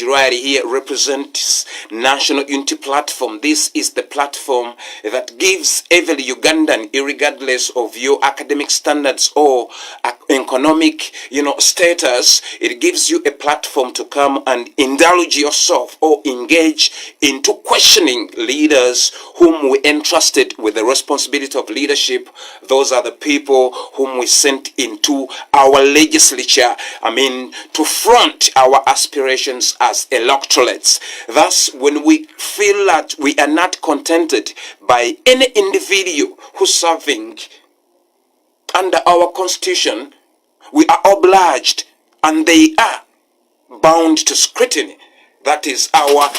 right here represents National Unity Platform. This is the platform that gives every Ugandan, regardless of your academic standards or economic, status, it gives you a platform to come and indulge yourself or engage into questioning leaders whom we entrusted with the responsibility of leadership. Those are the people whom we sent into our legislature, to front our aspirations as electorates. Thus, when we feel that we are not contented by any individual who's serving under our constitution, we are obliged and they are bound to scrutiny. That is our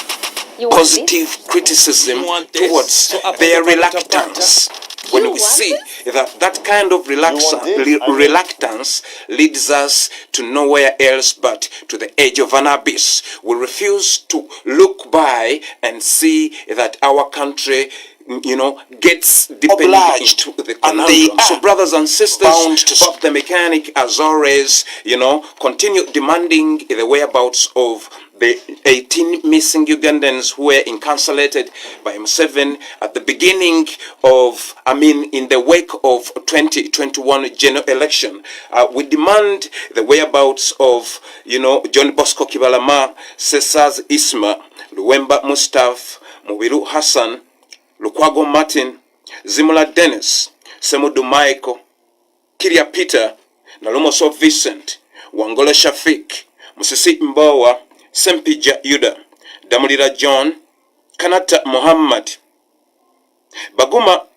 positive criticism towards their reluctance. When we see that kind of reluctance leads us to nowhere else but to the edge of an abyss. We refuse to look by and see that our country gets obliged to the conundrum. So brothers and sisters, Bob the Mechanic, as always, continue demanding the whereabouts of the 18 missing Ugandans who were incarcerated by Museveni at the beginning of, in the wake of 2021 general election. We demand the whereabouts of, John Bosco Kibalama, Cesars Isma, Luwemba Mustafa, Mubiru Hassan, Lukwago Martin, Zimula Dennis, Semudu Michael, Kiria Peter, Nalumoso Vincent, Wangola Shafik, Musisi Mbowa, Sempija Yuda, Damulira John, Kanata Muhammad, Baguma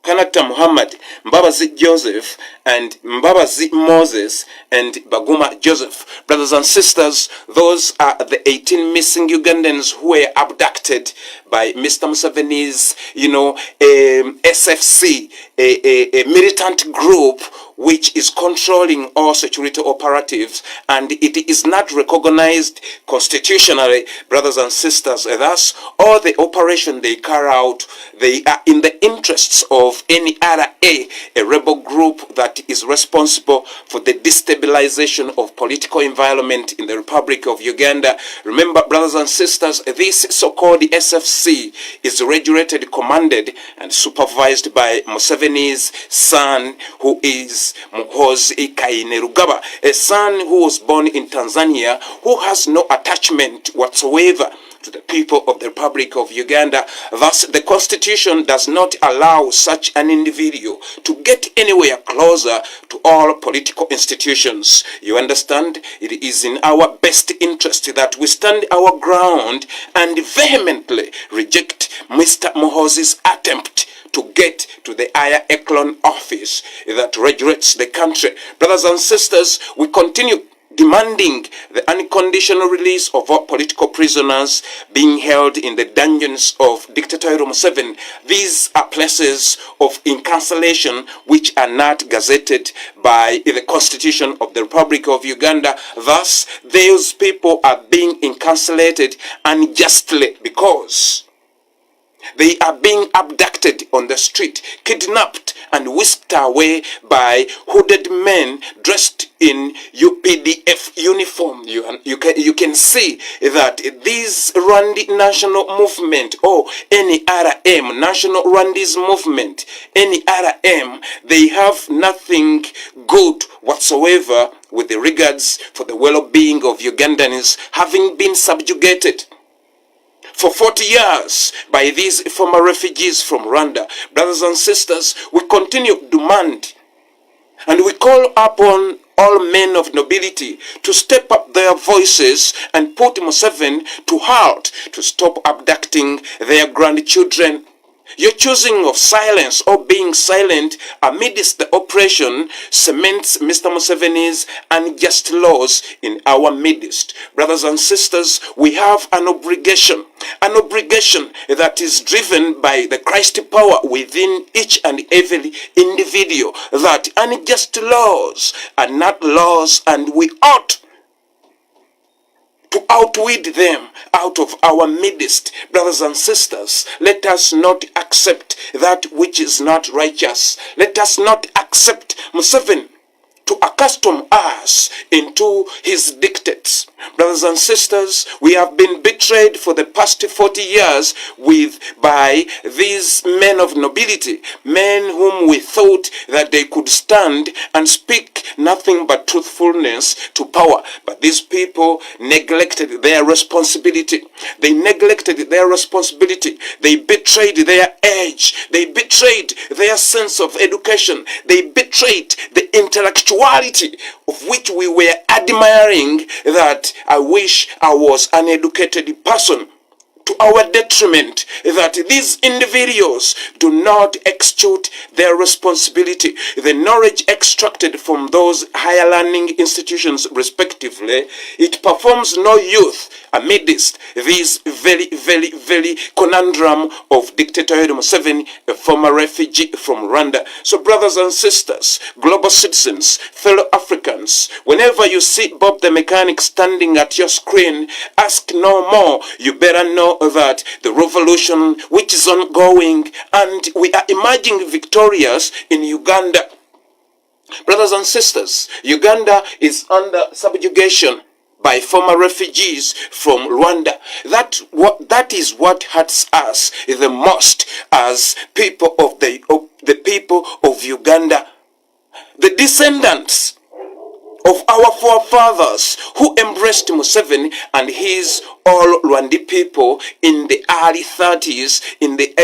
Kanata Muhammad, Mbabazi Joseph, and Mbabazi Moses, and Baguma Joseph. Brothers and sisters, those are the 18 missing Ugandans who were abducted by Mr. Museveni's, SFC, a militant group which is controlling all security operatives, and it is not recognized constitutionally, brothers and sisters. Thus, all the operation they carry out, they are in the interests of any other a rebel group that is responsible for the destabilization of political environment in the Republic of Uganda. Remember, brothers and sisters, this so-called SFC is regulated, commanded, and supervised by Museveni's son, who is Muhoozi Kainerugaba, a son who was born in Tanzania, who has no attachment whatsoever to the people of the Republic of Uganda. Thus, the Constitution does not allow such an individual to get anywhere closer to all political institutions. You understand? It is in our best interest that we stand our ground and vehemently reject Mr. Muhoozi's attempt to get to the higher echelon office that regulates the country. Brothers and sisters, we continue demanding the unconditional release of all political prisoners being held in the dungeons of dictator Museveni. These are places of incarceration which are not gazetted by the Constitution of the Republic of Uganda. Thus, those people are being incarcerated unjustly because they are being abducted on the street, kidnapped and whisked away by hooded men dressed in UPDF uniform. You can see that these Rwandi National Movement or any RM, National Rwandese Movement, any RM, they have nothing good whatsoever with the regards for the well-being of Ugandans, having been subjugated for 40 years by these former refugees from Rwanda. Brothers and sisters, we continue to demand and we call upon all men of nobility to step up their voices and put Museveni to halt, to stop abducting their grandchildren. Your choosing of silence or being silent amidst the oppression cements Mr. Museveni's unjust laws in our midst. Brothers and sisters, we have an obligation that is driven by the Christ power within each and every individual, that unjust laws are not laws, and we ought to outwit them out of our midst. Brothers and sisters, let us not accept that which is not righteous. Let us not accept Museveni to accustom us into his dictates. Brothers and sisters, we have been betrayed for the past 40 years by these men of nobility, men whom we thought that they could stand and speak nothing but truthfulness to power. But these people neglected their responsibility. They neglected their responsibility. They betrayed their age. They betrayed their sense of education. They betrayed the intellectuality of which we were admiring, that I wish I was an educated person, to our detriment, that these individuals do not execute their responsibility. The knowledge extracted from those higher learning institutions respectively, it performs no use amidst this very conundrum of dictator Museveni, a former refugee from Rwanda. So brothers and sisters, global citizens, fellow Africans, whenever you see Bob the Mechanic standing at your screen, ask no more. You better know that the revolution which is ongoing, and we are emerging victorious in Uganda. Brothers and sisters, Uganda is under subjugation by former refugees from Rwanda. That is what hurts us the most as people of the people of Uganda. The descendants of our forefathers who embraced Museveni and his all Rwandi people in the early 30s, in the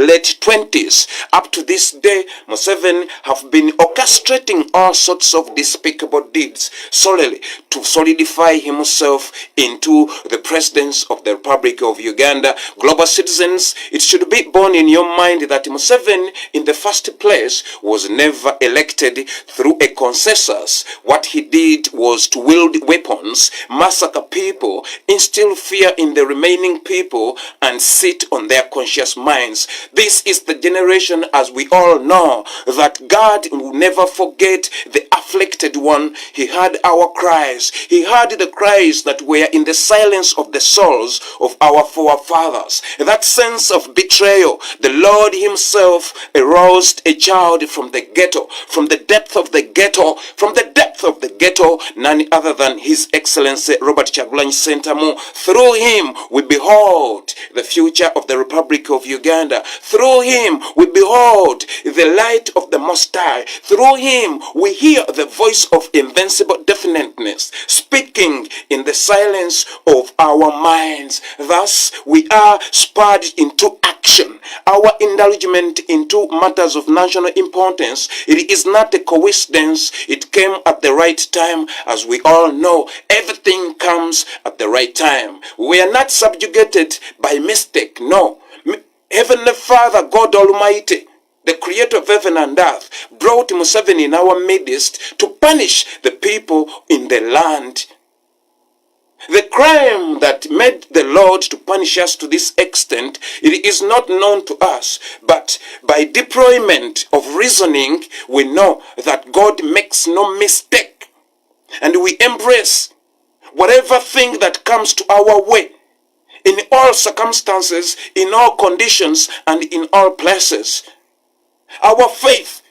late 20s. Up to this day, Museveni have been orchestrating all sorts of despicable deeds solely to solidify himself into the presidents of the Republic of Uganda. Global citizens, it should be borne in your mind that Museveni in the first place was never elected through a consensus. What he did was to wield weapons, massacre people, instill fear in the remaining people, and sit on their conscious minds. This is the generation, as we all know, that God will never forget the afflicted one. He heard our cries. He heard the cries that were in the silence of the souls of our forefathers. That sense of betrayal, the Lord himself aroused a child from the ghetto, from the depth of the ghetto, from the depth of the ghetto, none other than His Excellency Robert Kyagulanyi Ssentamu. Through him we behold the future of the Republic of Uganda. Through him we behold the light of the Most High. Through him we hear the voice of invincible definiteness speaking in the silence of our minds. Thus we are spurred into action. Our indulgence into matters of national importance, it is not a coincidence. It came at the right time. As we all know, everything comes at the right time. We are not subjugated by mistake. No. Heavenly Father, God Almighty, the creator of heaven and earth, brought Museveni in our midst to punish the people in the land. The crime that made the Lord to punish us to this extent, it is not known to us, but by deployment of reasoning, we know that God makes no mistake, and we embrace whatever thing that comes to our way, in all circumstances, in all conditions, and in all places. Our faith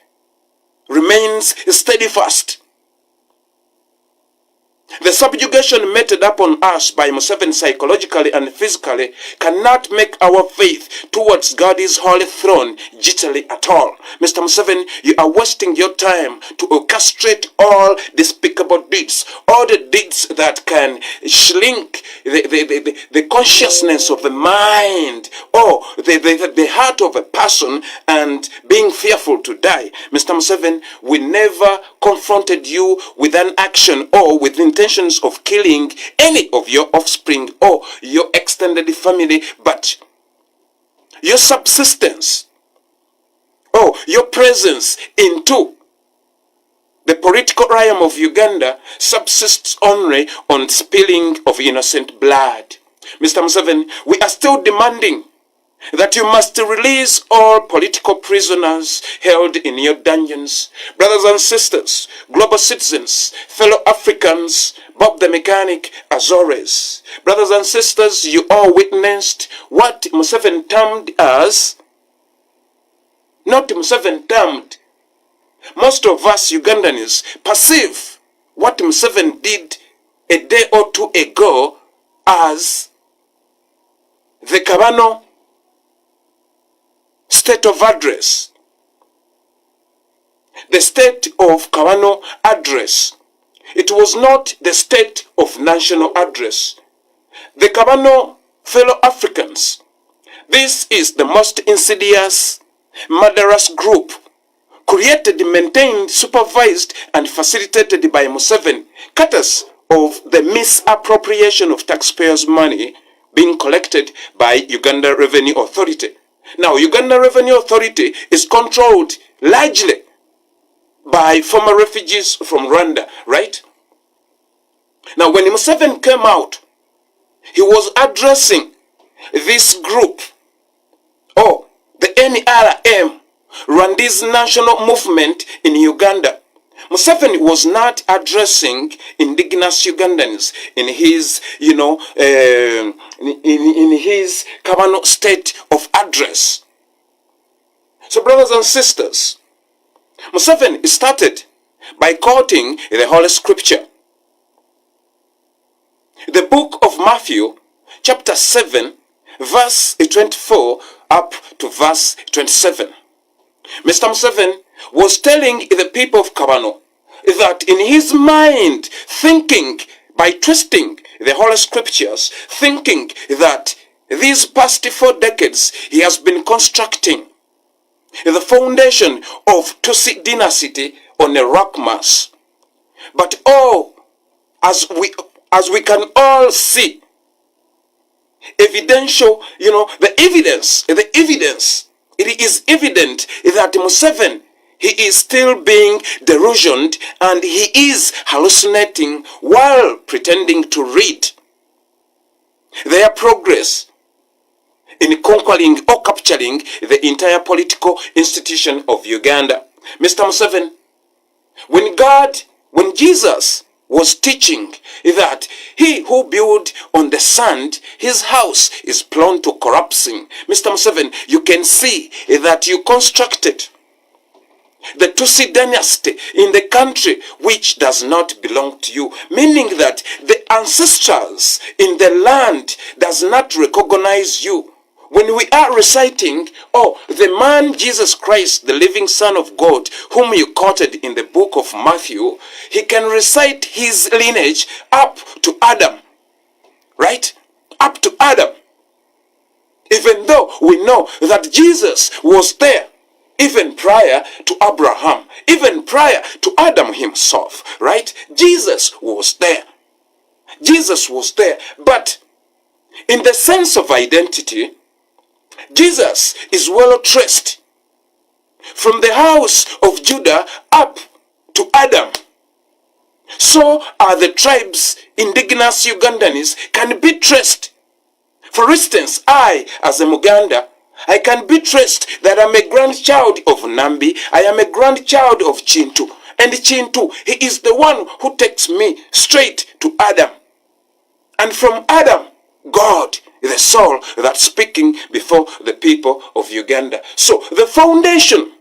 remains steadfast. The subjugation meted upon us by Museveni psychologically and physically cannot make our faith towards God's holy throne jittery at all. Mr. Museveni, you are wasting your time to orchestrate all despicable deeds, all the deeds that can shrink the consciousness of the mind or the heart of a person and being fearful to die. Mr. Museveni, we never confronted you with an action or with intentions of killing any of your offspring or your extended family, but your subsistence or your presence into the political realm of Uganda subsists only on spilling of innocent blood. Mr. Museveni, we are still demanding that you must release all political prisoners held in your dungeons. Brothers and sisters, global citizens, fellow Africans, Bob the Mechanic, Azores. Brothers and sisters, you all witnessed what Museveni termed as, not Museveni termed, most of us Ugandans perceive what Museveni did a day or two ago as the Bano state of address. The state of Bano address. It was not the state of national address. The Bano fellow Africans, this is the most insidious, murderous group created, maintained, supervised, and facilitated by Museveni, cutters of the misappropriation of taxpayers' money being collected by Uganda Revenue Authority. Now, Uganda Revenue Authority is controlled largely by former refugees from Rwanda, right? Now, when Museveni came out, he was addressing this group, the NRM, Rwanda's national movement in Uganda. Museveni was not addressing indigenous Ugandans in his, in his Bano state of address. So, brothers and sisters, Museveni started by quoting the Holy Scripture. The book of Matthew, chapter 7, verse 24 up to verse 27. Mr. Museveni was telling the people of Bano that in his mind, thinking by twisting the Holy Scriptures, thinking that these past 4 decades he has been constructing the foundation of Tutsi dynasty on a rock mass. But as we can all see, evidential, the evidence, it is evident that Museveni, he is still being delusioned and he is hallucinating while pretending to read. Their progress in conquering or capturing the entire political institution of Uganda. Mr. Museveni, when Jesus was teaching that he who build on the sand, his house is prone to collapsing. Mr. Museveni, you can see that you constructed the Tutsi dynasty in the country which does not belong to you, meaning that the ancestors in the land does not recognize you. When we are reciting, the man Jesus Christ, the living Son of God, whom you quoted in the book of Matthew, he can recite his lineage up to Adam, right? Up to Adam. Even though we know that Jesus was there even prior to Abraham, even prior to Adam himself, right? Jesus was there. Jesus was there. But in the sense of identity, Jesus is well traced from the house of Judah up to Adam. So are the tribes, indigenous Ugandans, can be traced. For instance, I, as a Muganda, I can be traced that I'm a grandchild of Nambi. I am a grandchild of Chintu. And Chintu, he is the one who takes me straight to Adam. And from Adam, God, the soul that's speaking before the people of Uganda. So the foundation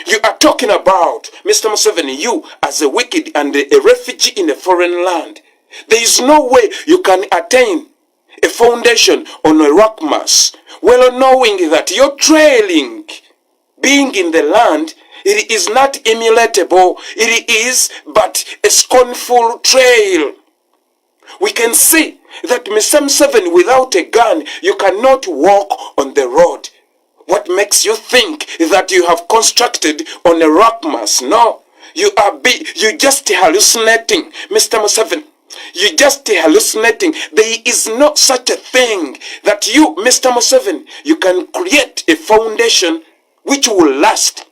you are talking about, Mr. Museveni, you as a wicked and a refugee in a foreign land, there is no way you can attain a foundation on a rock mass, well knowing that your trailing, being in the land, it is not emulatable, it is but a scornful trail. We can see that Mr. Museveni, without a gun, you cannot walk on the road. What makes you think that you have constructed on a rock mass? No, you just hallucinating, Mr. Museveni. You just hallucinating. There is not such a thing that you, Mr. Museveni, you can create a foundation which will last.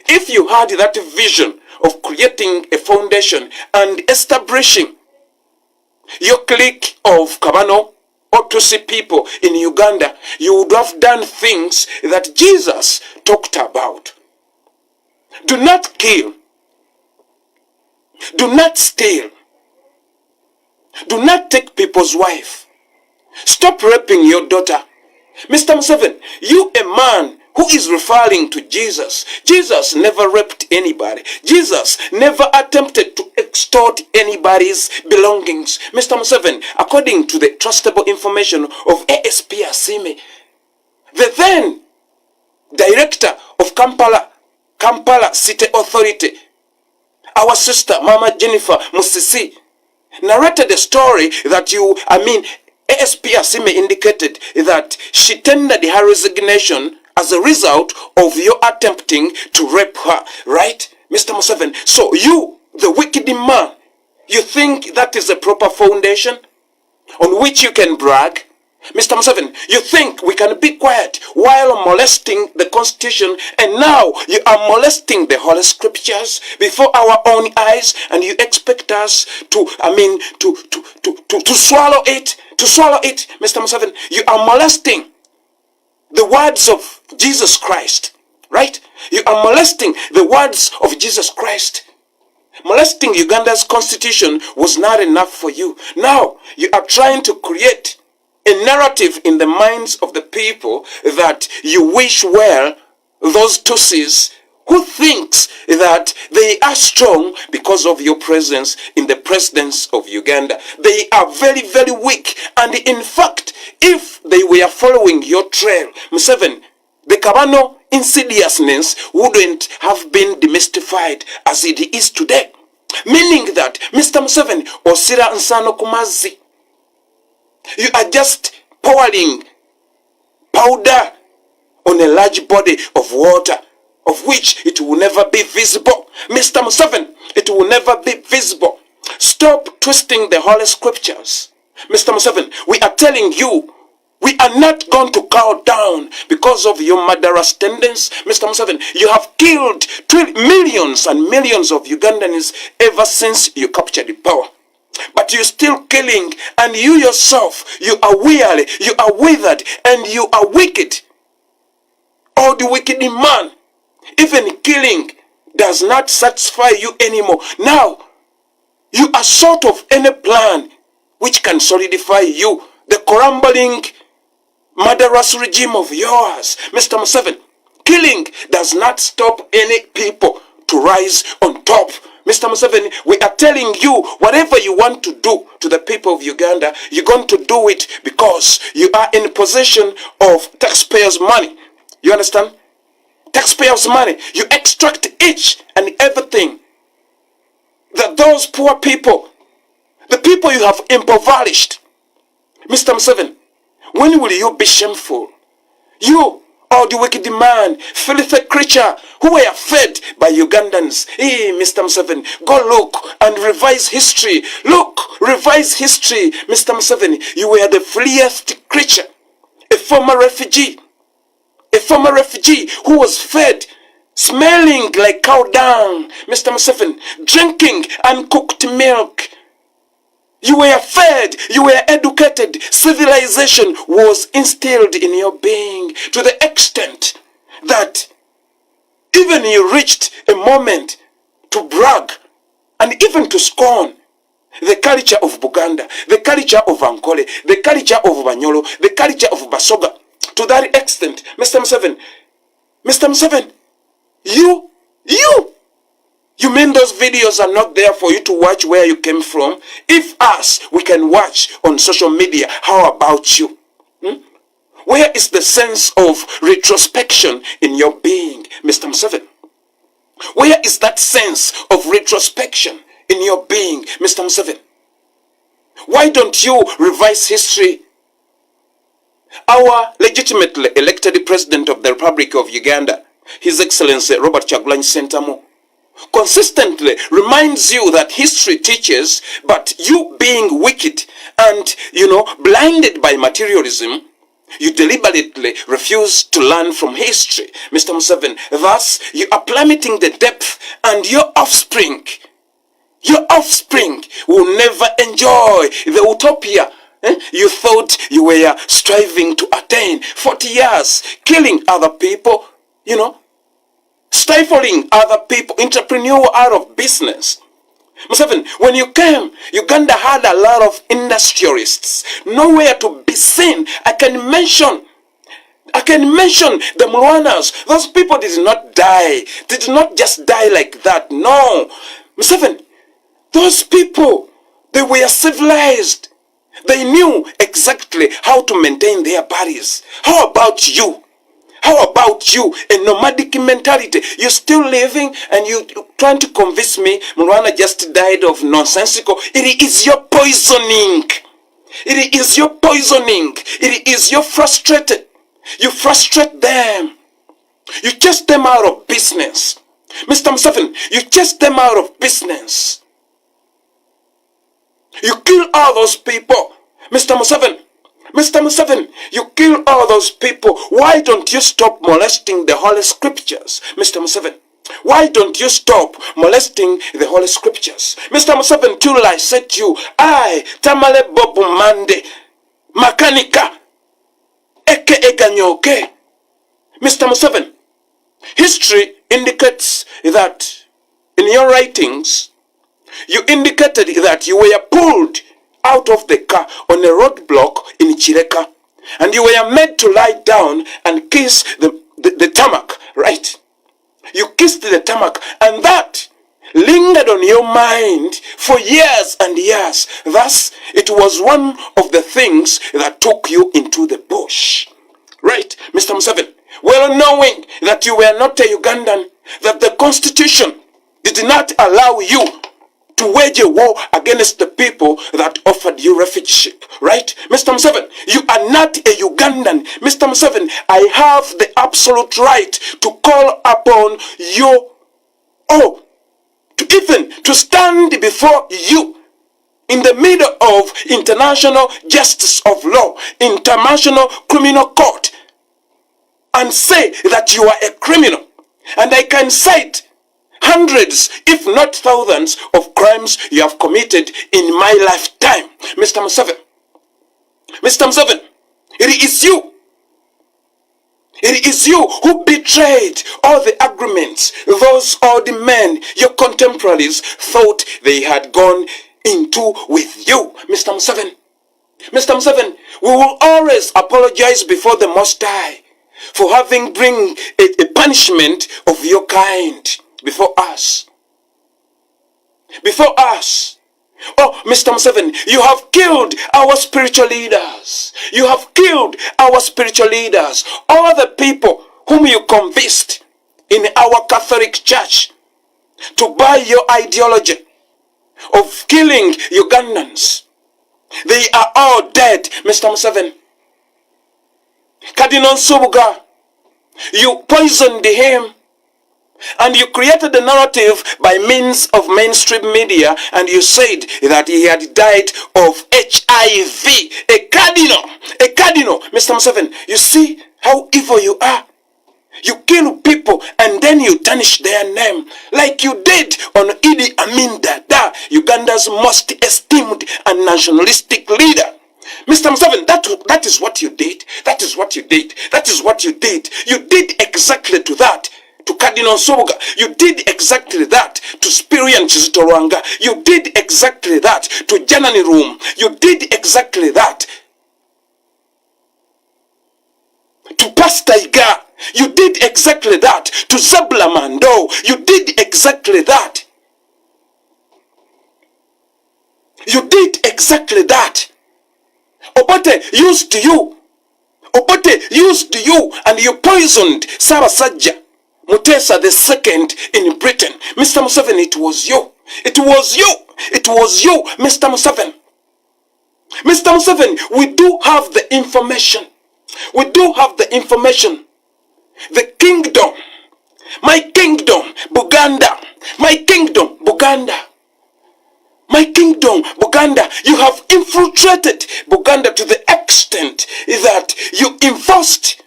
If you had that vision of creating a foundation and establishing your clique of Bano or Tutsi people in Uganda, you would have done things that Jesus talked about. Do not kill. Do not steal. Do not take people's wife. Stop raping your daughter. Mr. Museveni, you a man who is referring to Jesus. Jesus never raped anybody. Jesus never attempted to extort anybody's belongings. Mr. Museveni, according to the trustable information of ASP Asime, the then director of Kampala City Authority, our sister Mama Jennifer Musisi, narrated a story that ASP Asime indicated that she tendered her resignation as a result of your attempting to rape her, right, Mr. Museveni? So you, the wicked man, you think that is a proper foundation on which you can brag? Mr. Museveni, you think we can be quiet while molesting the Constitution, and now you are molesting the Holy Scriptures before our own eyes, and you expect us to swallow it? To swallow it, Mr. Museveni, you are molesting the words of Jesus Christ, right? You are molesting the words of Jesus Christ. Molesting Uganda's constitution was not enough for you. Now you are trying to create a narrative in the minds of the people that you wish well those Tutsis who thinks that they are strong because of your presence in the presidents of Uganda. They are very, very weak. And in fact, if they were following your trail, Museveni, the Bano insidiousness wouldn't have been demystified as it is today. Meaning that, Mr. Museveni, Osira Nsano Kumazi, you are just pouring powder on a large body of water, of which it will never be visible. Mr. Museveni, it will never be visible. Stop twisting the Holy Scriptures. Mr. Museveni, we are telling you, we are not going to cow down because of your murderous tendencies. Mr. Museveni, you have killed millions and millions of Ugandans ever since you captured the power. But you're still killing, and you yourself, you are weary, you are withered, and you are wicked. Oh, the wicked man. Even killing does not satisfy you anymore. Now, you are sort of any plan which can solidify you. The crumbling, murderous regime of yours, Mr. Museveni. Killing does not stop any people to rise on top. Mr. Museveni, we are telling you, whatever you want to do to the people of Uganda, you're going to do it because you are in possession of taxpayers' money. You understand? Taxpayers' money. You extract each and everything that those poor people, the people you have impoverished. Mr. Museveni, when will you be shameful? You, or the wicked man, filthy creature who were fed by Ugandans. Hey, Mr. Museveni, go look and revise history. Look, revise history. Mr. Museveni, you were the freest creature, a former refugee who was fed, smelling like cow dung. Mr. Museveni, drinking uncooked milk. You were fed, you were educated, civilization was instilled in your being to the extent that even you reached a moment to brag and even to scorn the culture of Buganda, the culture of Ankole, the culture of Banyolo, the culture of Basoga. To that extent, Mr. Museveni, you mean those videos are not there for you to watch where you came from? If us, we can watch on social media, how about you? Where is the sense of retrospection in your being, Mr. Museveni? Where is that sense of retrospection in your being, Mr. Museveni? Why don't you revise history? Our legitimately elected president of the Republic of Uganda, His Excellency Robert Kyagulanyi Ssentamu, consistently reminds you that history teaches, but you being wicked and, blinded by materialism, you deliberately refuse to learn from history, Mr. Museveni. Thus, you are plummeting the depth, and your offspring will never enjoy the utopia you thought you were striving to attain. 40 years, killing other people, stifling other people, entrepreneur out of business. Museveni, when you came, Uganda had a lot of industrialists, nowhere to be seen. I can mention I can mention the Mulanas. Those people did not just die like that. No. Museveni, those people, they were civilized. They knew exactly how to maintain their bodies. How about you? How about you? A nomadic mentality. You're still living and you trying to convince me Mulwana just died of nonsensical. It is your poisoning. It is your poisoning. It is your frustrated. You frustrate them. You chase them out of business. Mr. Museveni, you chase them out of business. You kill all those people. Mr. Museveni, you kill all those people. Why don't you stop molesting the Holy Scriptures? Mr. Museveni, why don't you stop molesting the Holy Scriptures? Mr. Museveni, till I said to you, I, Tamale Bobu Mande, Makanika, Eke Eganyoke. Mr. Museveni, history indicates that in your writings, you indicated that you were pulled out of the car on a roadblock in Chireka, and you were made to lie down and kiss the tarmac, right? You kissed the tarmac, and that lingered on your mind for years and years. Thus, it was one of the things that took you into the bush, right, Mr. Museveni? Well knowing that you were not a Ugandan, that the Constitution did not allow you to wage a war against the people that offered you refugeship, right? Mr. Museveni, you are not a Ugandan. Mr. Museveni, I have the absolute right to call upon you, to stand before you in the middle of international justice of law, international criminal court, and say that you are a criminal. And I can cite hundreds, if not thousands, of crimes you have committed in my lifetime. Mr. Museveni, it is you. It is you who betrayed all the agreements those old men, your contemporaries, thought they had gone into with you. Mr. Museveni, we will always apologize before the Most High for having bring a punishment of your kind before us. Oh, Mr. Museveni, you have killed our spiritual leaders. You have killed our spiritual leaders. All the people whom you convinced in our Catholic Church to buy your ideology of killing Ugandans. They are all dead, Mr. Museveni. Cardinal Subuga, you poisoned him. And you created the narrative by means of mainstream media, and you said that he had died of HIV. A cardinal, Mr. Museveni. You see how evil you are. You kill people and then you tarnish their name, like you did on Idi Amin Dada, Uganda's most esteemed and nationalistic leader. Mr. Museveni, that is what you did. That is what you did. You did exactly to that. To Cardinal Soboga, you did exactly that. To Spirian Chizitorwanga, you did exactly that. To Janani Room, you did exactly that. To Pastor Iga, you did exactly that. To Zabla Mando, you did exactly that. You did exactly that. Obote used you, and you poisoned Sarasajja Mutesa II in Britain. Mr. Museveni, it was you, Mr. Museveni. Mr. Museveni, we do have the information. The kingdom, my kingdom, Buganda, you have infiltrated Buganda to the extent that you enforced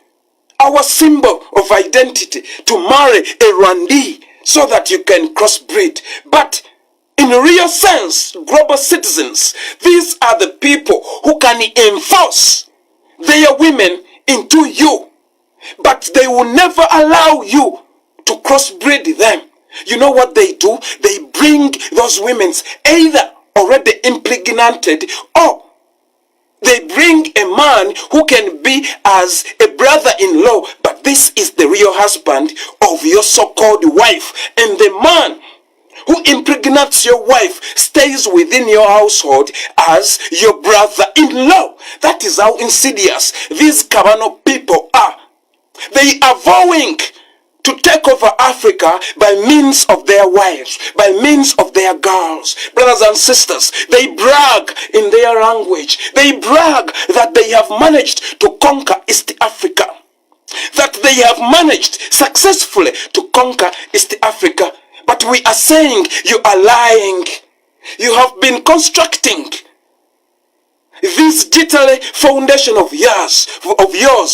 our symbol of identity to marry a Rwandi so that you can crossbreed. But in a real sense, global citizens, these are the people who can enforce their women into you, but they will never allow you to crossbreed them. You know what they do? They bring those women either already impregnated or They bring a man who can be as a brother-in-law, but this is the real husband of your so-called wife. And the man who impregnates your wife stays within your household as your brother-in-law. That is how insidious these Kabano people are. They are vowing to take over Africa by means of their wives, by means of their girls. Brothers and sisters, they brag in their language. They brag that they have managed to conquer East Africa, that they have managed successfully to conquer East Africa. But we are saying you are lying. You have been constructing this jittery foundation of yours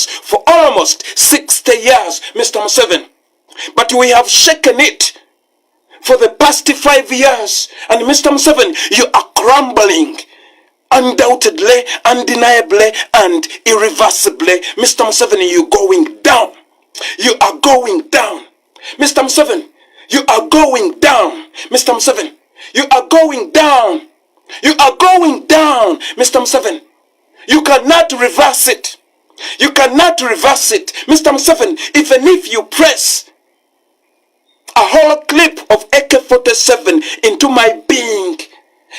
for almost 60 years, Mr. Museveni. But we have shaken it for the past 5 years. And Mr. Museveni, you are crumbling. Undoubtedly, undeniably, and irreversibly. Mr. Museveni, you're going down. You are going down. Mr. Museveni, you are going down. Mr. Museveni, you are going down. You are going down, Mr. Museveni. You cannot reverse it. You cannot reverse it. Mr. Museveni, even if you press a whole clip of AK-47 into my being,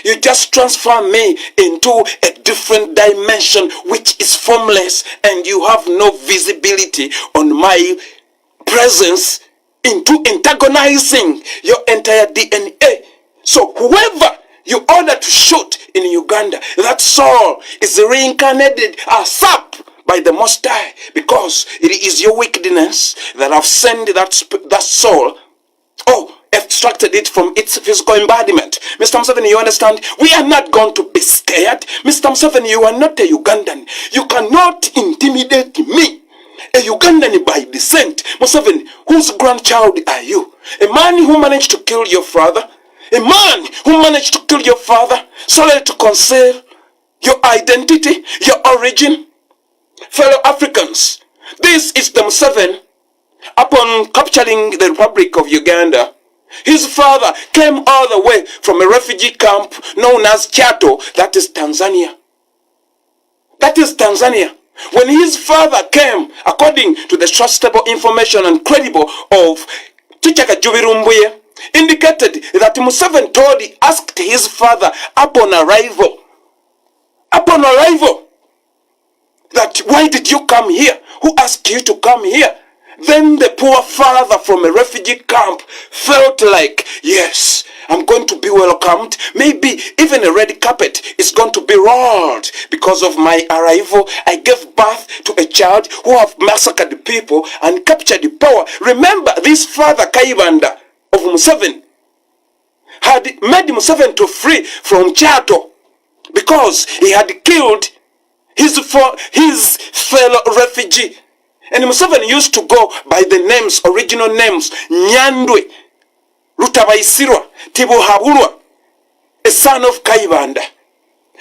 you just transfer me into a different dimension which is formless, and you have no visibility on my presence into antagonizing your entire DNA. So whoever you order to shoot in Uganda, that soul is reincarnated ASAP by the Most High, because it is your wickedness that have sent that soul, extracted it from its physical embodiment. Mr. Museveni, you understand? We are not going to be scared. Mr. Museveni, you are not a Ugandan. You cannot intimidate me. A Ugandan by descent. Museveni, whose grandchild are you? A man who managed to kill your father? A man who managed to kill your father solely to conceal your identity, your origin? Fellow Africans, this is the Museveni. Upon capturing the Republic of Uganda, his father came all the way from a refugee camp known as Chato, that is Tanzania. That is Tanzania. When his father came, according to the trustable information and credible of Chichaka Jubirumbuye, indicated that Museveni asked his father upon arrival, that why did you come here? Who asked you to come here? Then the poor father from a refugee camp felt like, yes, I'm going to be welcomed. Maybe even a red carpet is going to be rolled because of my arrival. I gave birth to a child who have massacred people and captured the power. Remember, this father Kayibanda of Museveni had made Museveni to flee from Chato because he had killed his fellow refugee. And Museveni used to go by the names, original names, Nyandwe, Rutabaisirwa, Tibuhabulwa, a son of Kayibanda.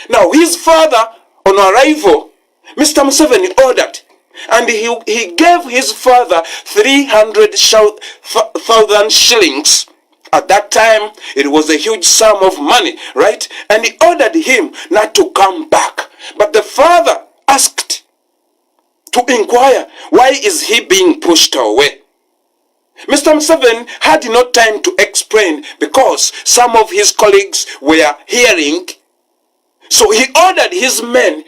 Now his father, on arrival, Mr. Museveni ordered, and he gave his father 300,000 shillings. At that time, it was a huge sum of money, right? And he ordered him not to come back. But the father asked to inquire, why is he being pushed away? Mr. Museveni had no time to explain because some of his colleagues were hearing. So he ordered his men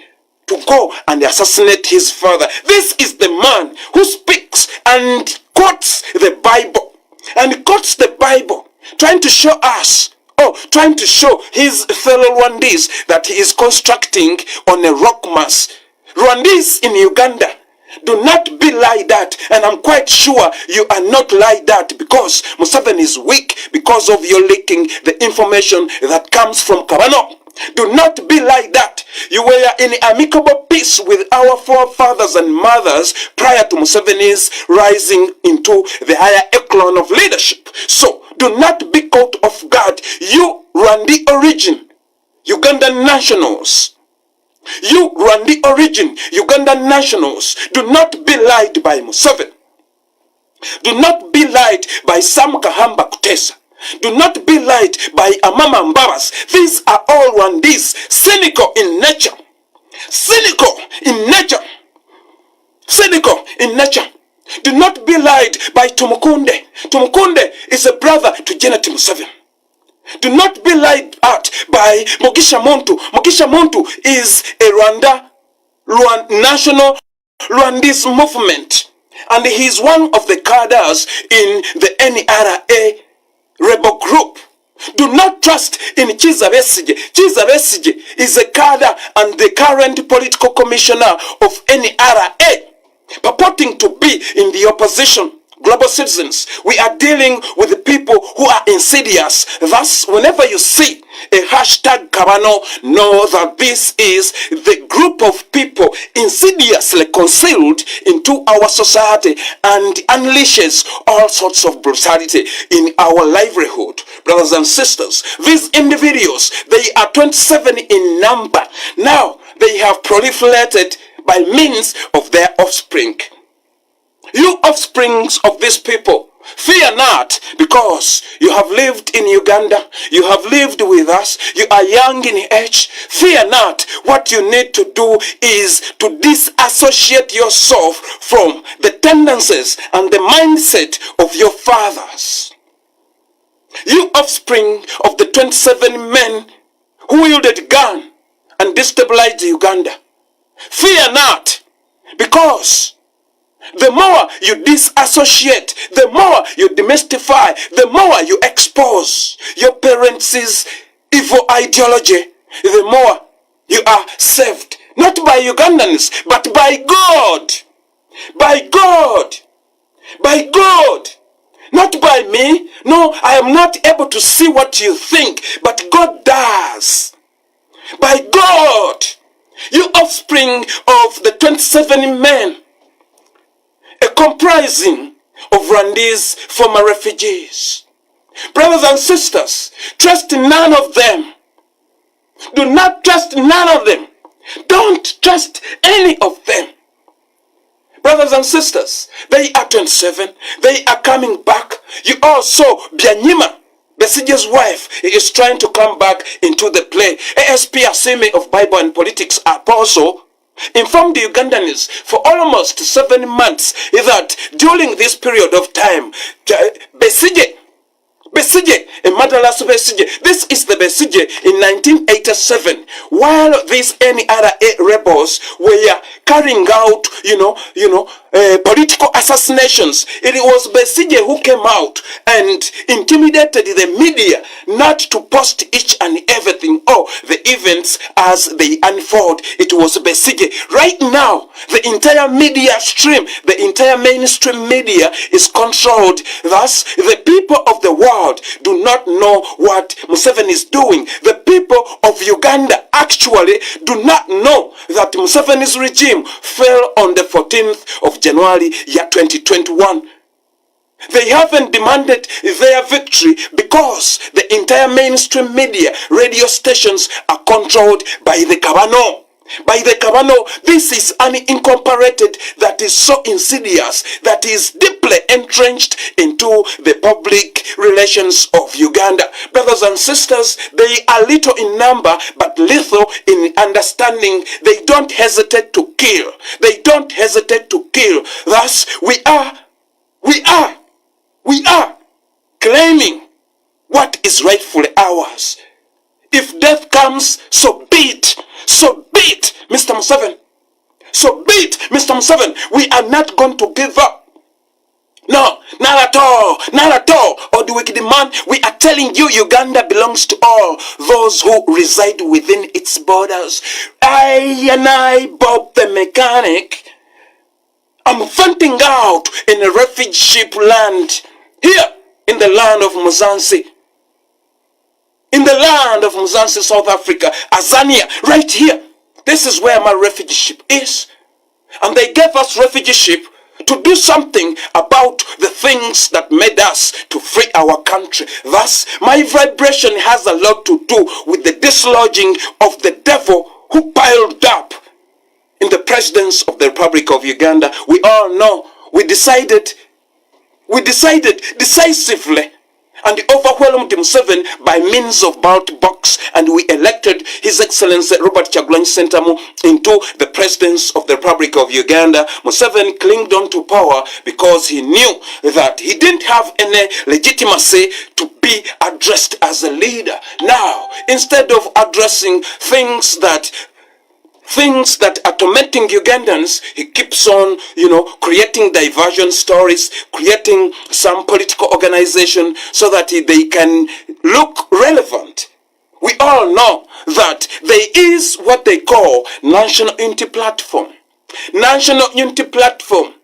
to go and assassinate his father. This is the man who speaks and quotes the Bible. And quotes the Bible, trying to show us, trying to show his fellow Rwandese that he is constructing on a rock mass. Rwandese in Uganda, do not be like that, and I'm quite sure you are not like that, because Museveni is weak because of your leaking the information that comes from Kabano. Do not be like that. You were in amicable peace with our forefathers and mothers prior to Museveni's rising into the higher echelon of leadership. So do not be caught off guard. You Rwandi origin, Ugandan nationals. You Rwandi origin, Ugandan nationals. Do not be lied by Museveni. Do not be lied by Sam Kahamba Kutesa. Do not be lied by Amama Mbabas. These are all Rwandese, cynical in nature. cynical in nature. Cynical in nature. Do not be lied by Tumukunde. Tumukunde is a brother to Janet Museveni. Do not be lied at by Mugisha Muntu. Mugisha Muntu is a national Rwandese movement. And he is one of the cadres in the NRA rebel group. Do not trust in Kizza Besigye. Kizza Besigye is a cadre and the current political commissioner of NRA, purporting to be in the opposition. Global citizens, we are dealing with the people who are insidious. Thus, whenever you see a hashtag Bano, know that this is the group of people insidiously concealed into our society and unleashes all sorts of brutality in our livelihood. Brothers and sisters, these individuals, they are 27 in number. Now, they have proliferated by means of their offspring. You offsprings of these people, fear not, because you have lived in Uganda, you have lived with us, you are young in age. Fear not. What you need to do is to disassociate yourself from the tendencies and the mindset of your fathers. You offspring of the 27 men who wielded gun and destabilized Uganda, fear not, because the more you disassociate, the more you demystify, the more you expose your parents' evil ideology, the more you are saved. Not by Ugandans, but by God. By God. By God. Not by me. No, I am not able to see what you think, but God does. By God. You offspring of the 27 men, a comprising of Rwandese former refugees. Brothers and sisters, trust none of them. Do not trust none of them. Don't trust any of them. Brothers and sisters, they are 27. They are coming back. You all saw Byanyima, Besigye's wife, is trying to come back into the play. ASP Asimi of Bible and Politics Apostle informed the Ugandans for almost 7 months that during this period of time, Besigye, a motherless Besigye, this is the Besigye in 1987, while these NRA rebels were carrying out, political assassinations. It was Besigye who came out and intimidated the media not to post each and everything, or the events as they unfold. It was Besigye. Right now, the entire media stream, the entire mainstream media is controlled. Thus, the people of the world do not know what Museveni is doing. The people of Uganda actually do not know that Museveni's regime fell on the 14th of January, year 2021. They haven't demanded their victory because the entire mainstream media, radio stations are controlled by the Bano. By the Bano, this is an incorporated that is so insidious, that is deeply entrenched into the public relations of Uganda. Brothers and sisters, they are little in number, but lethal in understanding. They don't hesitate to kill. They don't hesitate to kill. Thus, we are claiming what is rightfully ours. If death comes, so be it. So be it, Mr. Museveni. So be it, Mr. Museveni. We are not going to give up. No, not at all. Not at all. Or the wicked man, we are telling you Uganda belongs to all those who reside within its borders. I, Bob the mechanic, I'm venting out in a refugee ship land here in the land of Mzansi. In the land of Mzansi, South Africa, Azania, right here. This is where my refugee ship is. And they gave us refugee ship to do something about the things that made us to free our country. Thus, my vibration has a lot to do with the dislodging of the devil who piled up in the presidents of the Republic of Uganda. We all know, we decided decisively and overwhelmed Museveni by means of ballot box, and we elected His Excellency Robert Kyagulanyi Ssentamu into the President of the Republic of Uganda. Museveni clinged on to power because he knew that he didn't have any legitimacy to be addressed as a leader. Now, instead of addressing things that are tormenting Ugandans, he keeps on, creating diversion stories, creating some political organization so that they can look relevant. We all know that there is what they call National Unity Platform. National Unity Platform.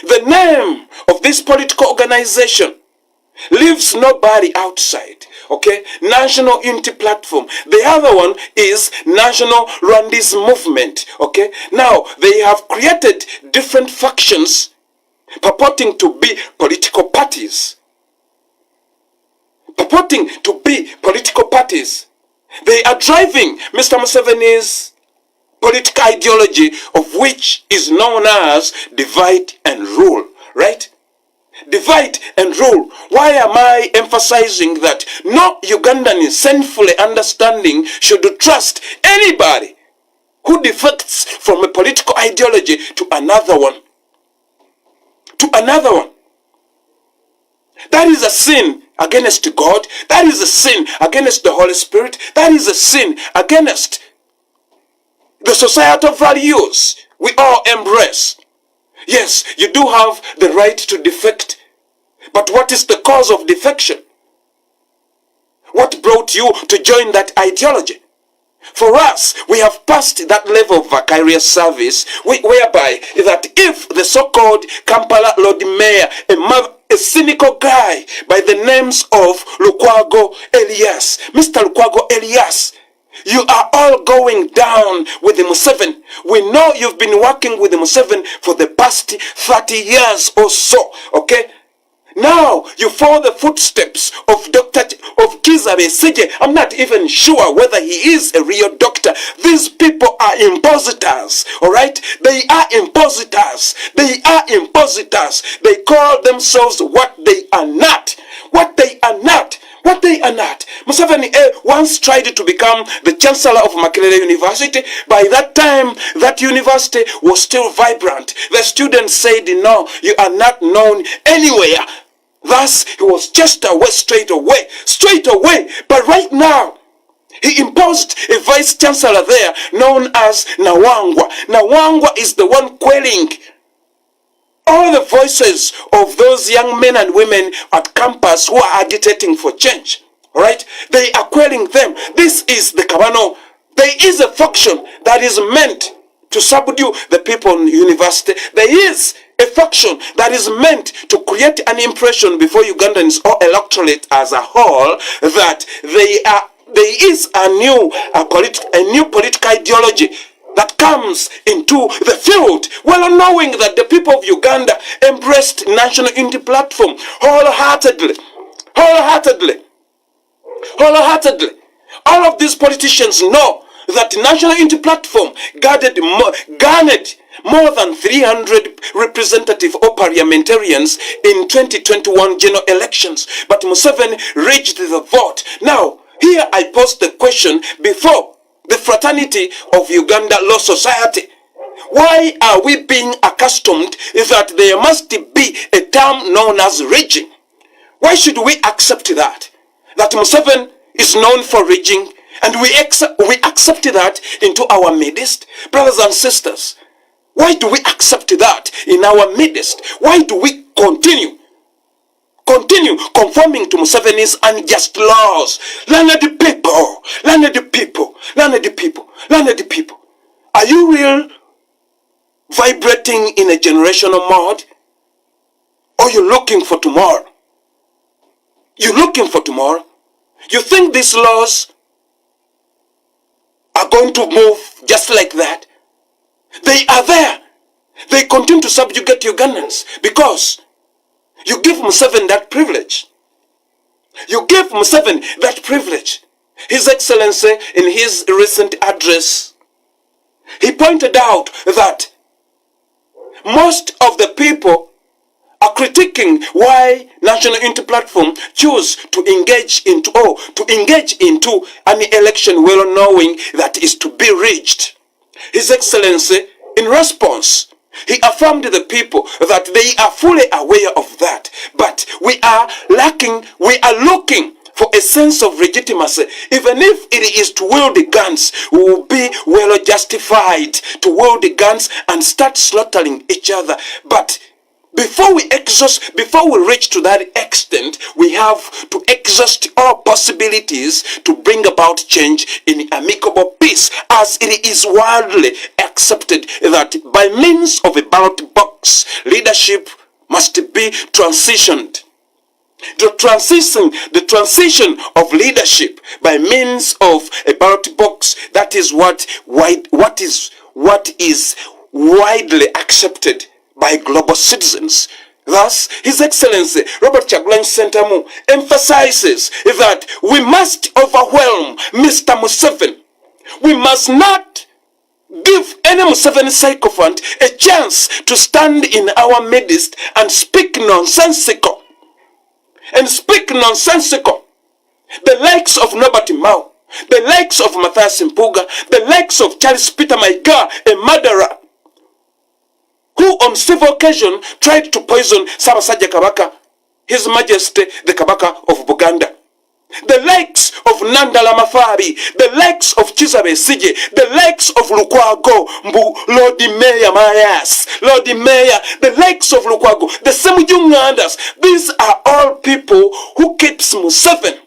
The name of this political organization leaves nobody outside. Okay, National Unity Platform. The other one is National Rwandese Movement. Okay, now they have created different factions purporting to be political parties. Purporting to be political parties. They are driving Mr. Museveni's political ideology, of which is known as divide and rule, right? Divide and rule. Why am I emphasizing that? No Ugandan sinfully understanding should trust anybody who defects from a political ideology to another one. To another one. That is a sin against God. That is a sin against the Holy Spirit. That is a sin against the societal values we all embrace. Yes, you do have the right to defect. But what is the cause of defection? What brought you to join that ideology? For us, we have passed that level of vicarious service whereby that if the so-called Kampala Lord Mayor, a cynical guy by the names of Lukwago Elias, Mr. Lukwago Elias, you are all going down with the Museveni. We know you've been working with the Museveni for the past 30 years or so, okay? Now you follow the footsteps of Kizza Besigye. I'm not even sure whether he is a real doctor. These people are impositors, alright? They are impositors. They are impositors. They call themselves what they are not. What they are not. What they are not. Museveni once tried to become the Chancellor of Makerere University. By that time, that university was still vibrant. The students said, no, you are not known anywhere. Thus, he was just away straight away. But right now, he imposed a vice chancellor there known as Nawangwa. Nawangwa is the one quelling all the voices of those young men and women at campus who are agitating for change. Right? They are quelling them. This is the Bano. There is a faction that is meant to subdue the people in university. There is a faction that is meant to create an impression before Ugandans or electorate as a whole that there is a new political ideology that comes into the field, well knowing that the people of Uganda embraced National Unity Platform wholeheartedly. All of these politicians know that National Unity Platform garnered more than 300 representative or parliamentarians in 2021 general elections. But Museveni reached the vote. Now, here I pose the question before the fraternity of Uganda Law Society. Why are we being accustomed that there must be a term known as rigging? Why should we accept that? That Museveni is known for rigging, and we accept that into our midst? Brothers and sisters, why do we accept that in our midst? Why do we continue conforming to Museveni's unjust laws? Learned people. Are you real vibrating in a generational mode? Or you looking for tomorrow? You think these laws are going to move just like that? They are there. They continue to subjugate Ugandans because you give Museveni that privilege. His Excellency, in his recent address, he pointed out that most of the people are critiquing why National Unity Platform chose to engage into an election well knowing that is to be reached. His Excellency, in response, he affirmed the people that they are fully aware of that, but we are looking for a sense of legitimacy. Even if it is to wield the guns, we will be well justified to wield the guns and start slaughtering each other. But before we reach to that extent, we have to exhaust all possibilities to bring about change in amicable peace, as it is widely accepted that by means of a ballot box, leadership must be transitioned. The transition of leadership by means of a ballot box, that is what is widely accepted by global citizens. Thus, His Excellency Robert Kyagulanyi Ssentamu emphasizes that we must overwhelm Mr. Museveni. We must not give any Museveni sycophant a chance to stand in our midst and speak nonsensical. The likes of Norbert Mao, the likes of Mathias Mpuga, the likes of Charles Peter Mayiga, a murderer, who on several occasions tried to poison Ssaabasajja Kabaka, His Majesty the Kabaka of Buganda. The likes of Nandala Mafari, the likes of Kizza Besigye, the likes of Lukwago, Lord Mayor Mayas, Lord Mayor, the likes of Lukwago, the Semujungandas. These are all people who keeps Museveni.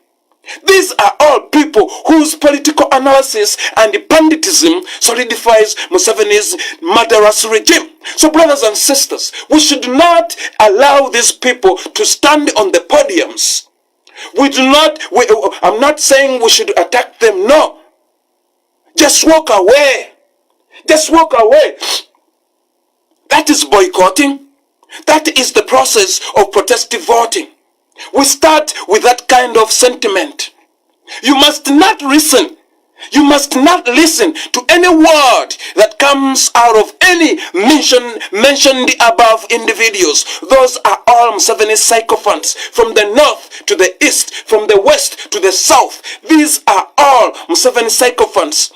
These are all people whose political analysis and banditism solidifies Museveni's murderous regime. So brothers and sisters, we should not allow these people to stand on the podiums. I'm not saying we should attack them, no. Just walk away. Just walk away. That is boycotting. That is the process of protestive voting. We start with that kind of sentiment. You must not listen. You must not listen to any word that comes out of any mentioned above individuals. Those are all Museveni sycophants, from the north to the east, from the west to the south. These are all Museveni sycophants.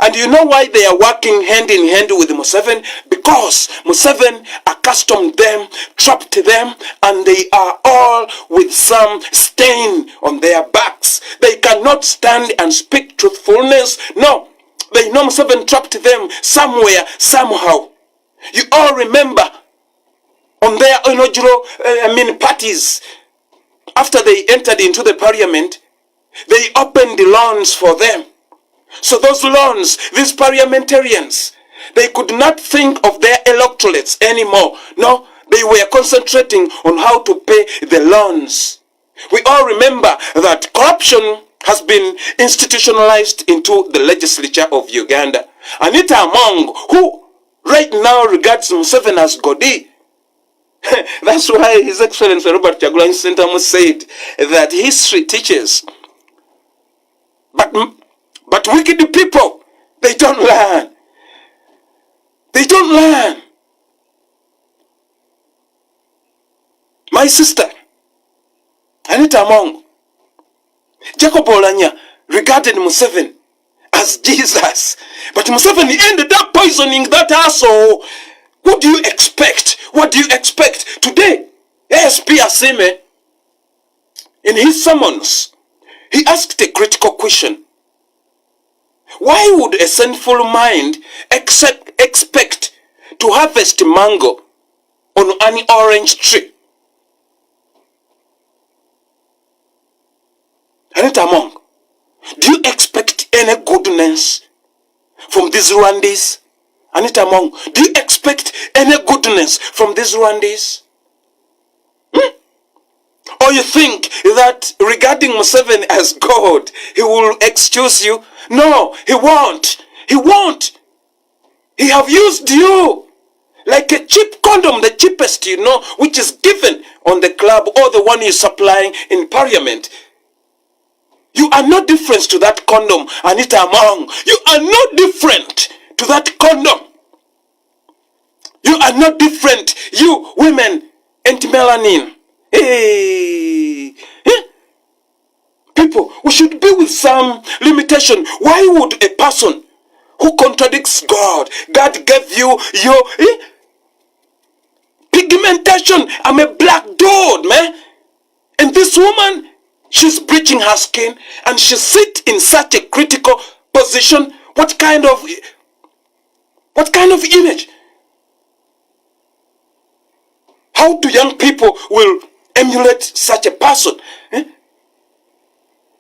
And you know why they are working hand in hand with Museveni? Because Museveni accustomed them, trapped them, and they are all with some stain on their backs. They cannot stand and speak truthfulness. No, they know Museveni trapped them somewhere, somehow. You all remember on their inaugural parties, after they entered into the parliament, they opened the lawns for them. So those loans, these parliamentarians, they could not think of their electorates anymore. No, they were concentrating on how to pay the loans. We all remember that corruption has been institutionalized into the legislature of Uganda. Anita Among, who right now regards Museveni as Godi. That's why His Excellency Robert Kyagulanyi Ssentamu said that history teaches. But wicked people, they don't learn. They don't learn. My sister, Anita Among, Jacob Olanya regarded Museveni as Jesus. But Museveni ended up poisoning that asshole. What do you expect? What do you expect? Today, ASP Asime, in his summons, he asked a critical question. Why would a sinful mind expect to harvest mango on an orange tree? Anita Among, do you expect any goodness from these Rwandese? Anita Among, do you expect any goodness from these Rwandese? Or you think that regarding Museveni as God, he will excuse you? No, he won't. He won't. He have used you like a cheap condom, the cheapest, which is given on the club or the one you're supplying in parliament. You are not different to that condom, Anita Among. You are not different to that condom. You are not different. You women want melanin. Hey. People, we should be with some limitation. Why would a person who contradicts God, God gave you your pigmentation? I'm a black dude, man. And this woman, she's bleaching her skin and she sits in such a critical position. What kind of image? How do young people will emulate such a person?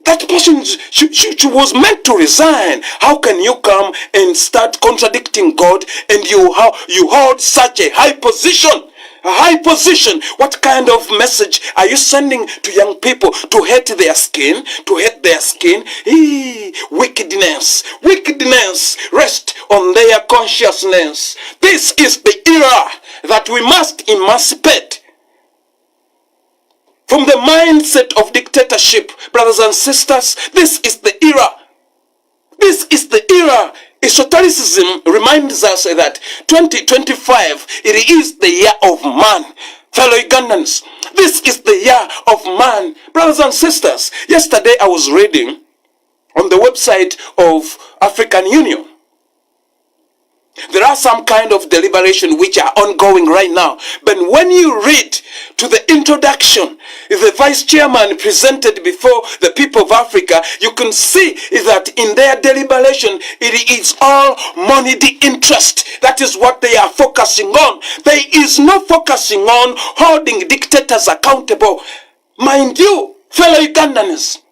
That person, she was meant to resign. How can you come and start contradicting God and you hold such a high position? A high position. What kind of message are you sending to young people? To hate their skin? To hate their skin? Wickedness. Wickedness rest on their consciousness. This is the era that we must emancipate from the mindset of dictatorship. Brothers and sisters, this is the era. This is the era. Esotericism reminds us that 2025, it is the year of man. Fellow Ugandans, this is the year of man. Brothers and sisters, yesterday I was reading on the website of African Union. There are some kind of deliberation which are ongoing right now. But when you read to the introduction, the vice chairman presented before the people of Africa, you can see that in their deliberation, it is all money, the interest. That is what they are focusing on. There is no focusing on holding dictators accountable. Mind you, fellow Ugandans,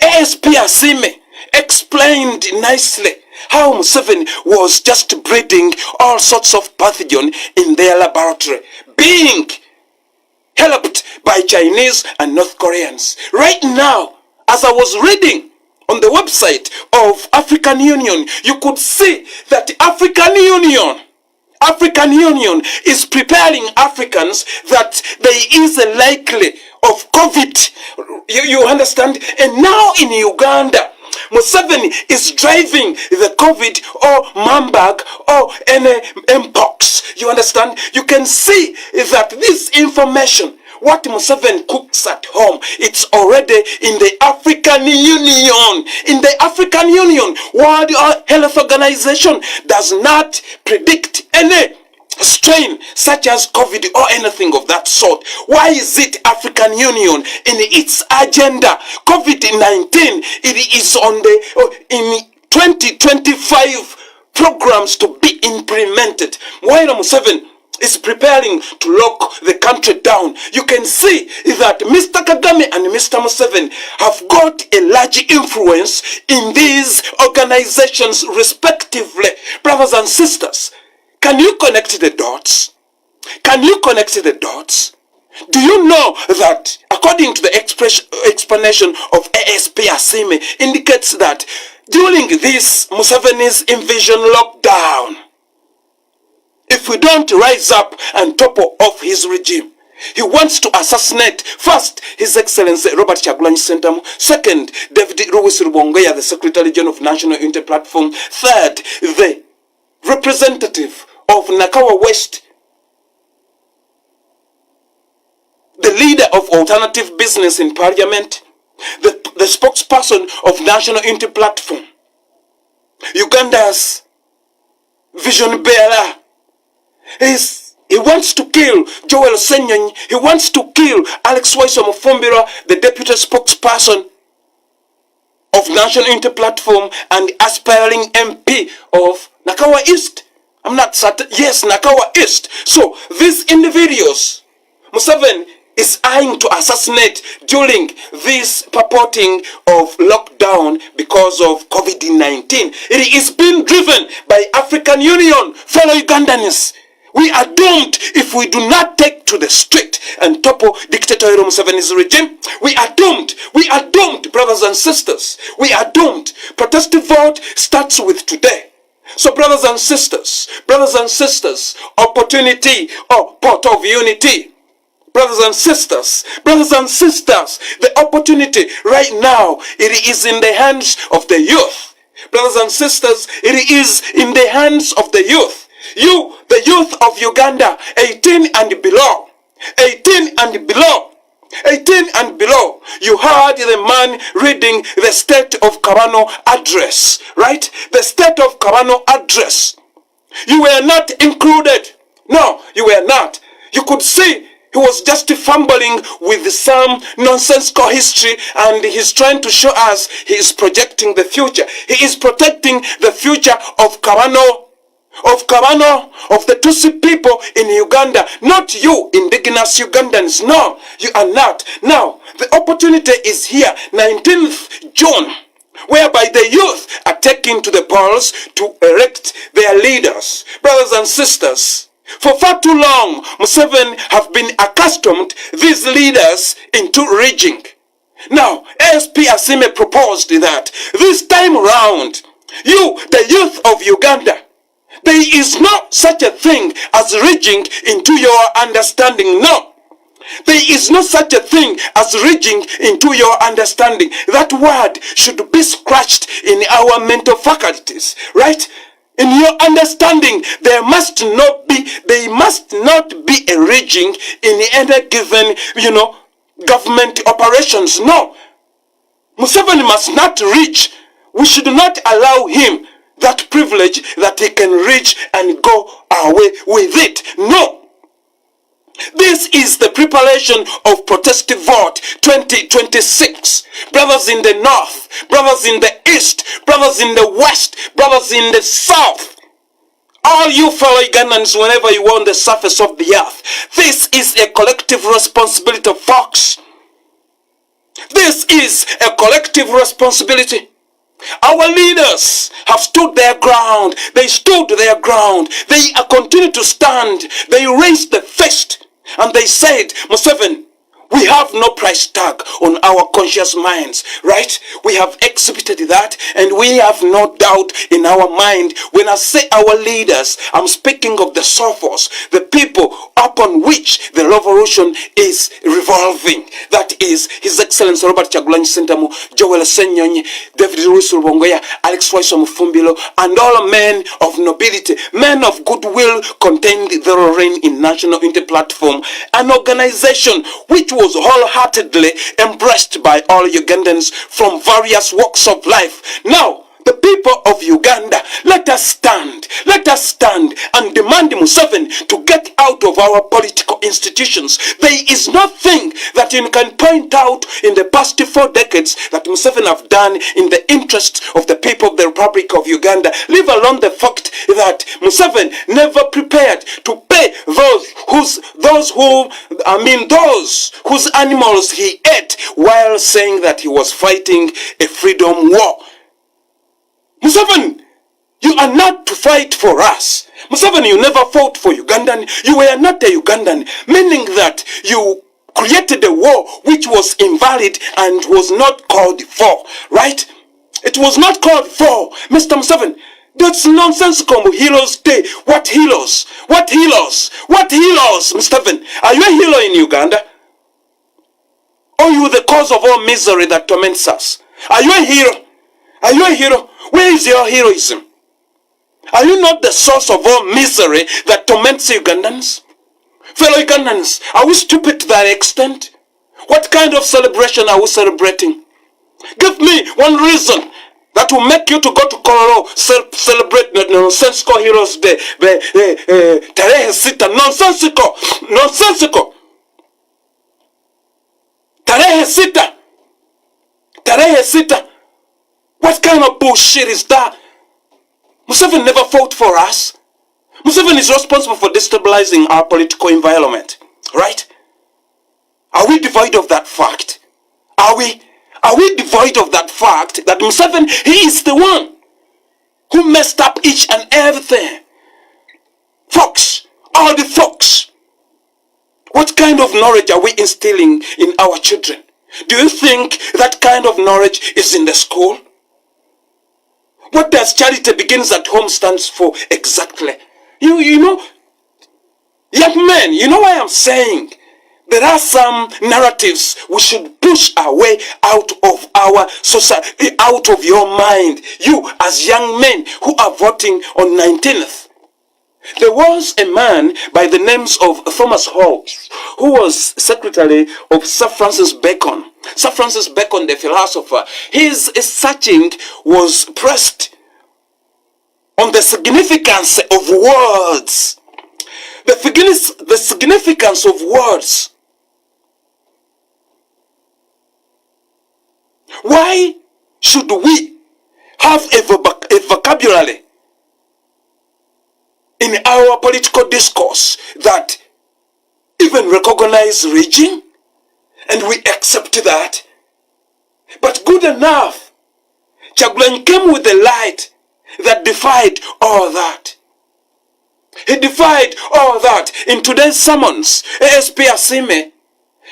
ASP Asime explained nicely how Museveni was just breeding all sorts of pathogen in their laboratory, being helped by Chinese and North Koreans. Right now, as I was reading on the website of African Union, you could see that African Union is preparing Africans that there is a likely of COVID. You understand? And now in Uganda, Museveni is driving the COVID or Marburg or any mpox. You understand? You can see that this information, what Museveni cooks at home, it's already in the African Union. In the African Union, World Health Organization does not predict any strain such as COVID or anything of that sort. Why is it African Union in its agenda? COVID-19, it is on the in 2025 programs to be implemented. While Museveni is preparing to lock the country down, you can see that Mr. Kagame and Mr. Museveni have got a large influence in these organizations respectively. Brothers and sisters, can you connect the dots? Can you connect the dots? Do you know that according to the explanation of ASP Asime indicates that during this Museveni's invasion lockdown, if we don't rise up and topple off his regime, he wants to assassinate first His Excellency Robert Kyagulanyi Ssentamu, second David Louis Rubongoya, the Secretary General of National Unity Platform, third the representative of Nakawa West, the leader of Alternative Business in Parliament, the spokesperson of National Unity Platform, Uganda's vision bearer. He wants to kill Joel Senyonyi. He wants to kill Alex Waiso-Mufumbira, the deputy spokesperson of National Unity Platform and aspiring MP of Nakawa East. I'm not certain. Yes, Nakawa East. So these individuals, Museveni is eyeing to assassinate during this purporting of lockdown because of COVID-19. It is being driven by African Union. Fellow Ugandans, we are doomed if we do not take to the street and topple dictator Museveni's regime. We are doomed. We are doomed, brothers and sisters. We are doomed. Protestive vote starts with today. So brothers and sisters, opportunity or pot of unity. Brothers and sisters, the opportunity right now, it is in the hands of the youth. Brothers and sisters, it is in the hands of the youth. You, the youth of Uganda, 18 and below, 18 and below. 18 and below. You heard the man reading the State of Bano address, right? The State of Bano address. You were not included. No, you were not. You could see he was just fumbling with some nonsensical history, and he's trying to show us he is projecting the future. He is protecting the future of Bano, of the Tutsi people in Uganda. Not you, indigenous Ugandans. No, you are not. Now, the opportunity is here, 19th June, whereby the youth are taking to the polls to elect their leaders. Brothers and sisters, for far too long, Museveni have been accustomed these leaders into rigging. Now, ASP Asime proposed that this time round, you, the youth of Uganda, there is no such a thing as reaching into your understanding. No. There is no such a thing as reaching into your understanding. That word should be scratched in our mental faculties, right? In your understanding, there must not be a reaching in any given, government operations. No. Museveni must not reach. We should not allow him that privilege that he can reach and go away with it. No. This is the preparation of protestive vote 2026. Brothers in the north, brothers in the east, brothers in the west, brothers in the south. All you fellow Ugandans, whenever you are on the surface of the earth, this is a collective responsibility, folks. This is a collective responsibility. Our leaders have stood their ground. They stood their ground. They continue to stand. They raised the fist and they said, Museveni, we have no price tag on our conscious minds, right? We have exhibited that, and we have no doubt in our mind. When I say our leaders, I'm speaking of the sophos, the people upon which the revolution is revolving. That is His Excellency Robert Kyagulanyi Ssentamu, Joel Ssenyonyi, David Louis Rubongoya, Alex Waiso Mufumbiro, and all men of nobility, men of goodwill, contained therein in National Unity Platform, an organization which was wholeheartedly embraced by all Ugandans from various walks of life. Now, the people of Uganda, let us stand and demand Museveni to get out of our political institutions. There is nothing that you can point out in the past 4 decades that Museveni have done in the interests of the people of the Republic of Uganda, leave alone the fact that Museveni never prepared to pay those whose animals he ate while saying that he was fighting a freedom war. Museveni, you are not to fight for us. Museveni, you never fought for Ugandan. You were not a Ugandan, meaning that you created a war which was invalid and was not called for, right? It was not called for, Mr. Museveni. That's nonsensical. Heroes Day. What heroes? What heroes? What heroes, Mr. Museveni? Are you a hero in Uganda? Or are you the cause of all misery that torments us? Are you a hero? Are you a hero? Where is your heroism? Are you not the source of all misery that torments Ugandans? Fellow Ugandans, are we stupid to that extent? What kind of celebration are we celebrating? Give me one reason that will make you to go to Kololo, celebrate the nonsensical Heroes Day. Tarehe sita, nonsensical. Tarehe sita. What kind of bullshit is that? Museveni never fought for us. Museveni is responsible for destabilizing our political environment, right? Are we devoid of that fact? Are we devoid of that fact that Museveni, he is the one who messed up each and everything? Folks, all the folks, what kind of knowledge are we instilling in our children? Do you think that kind of knowledge is in the school? What does charity begins at home stands for exactly? You know, young men, you know why I'm saying there are some narratives we should push our way out of our society, out of your mind. You as young men who are voting on 19th. There was a man by the names of Thomas Hobbes, who was secretary of Sir Francis Bacon. Sir Francis Bacon, the philosopher, his searching was pressed on the significance of words. The significance of words. Why should we have a vocabulary in our political discourse that even recognize region, and we accept that? But good enough, Kyagulanyi came with a light that defied all that. He defied all that. In today's sermons, ASP Asime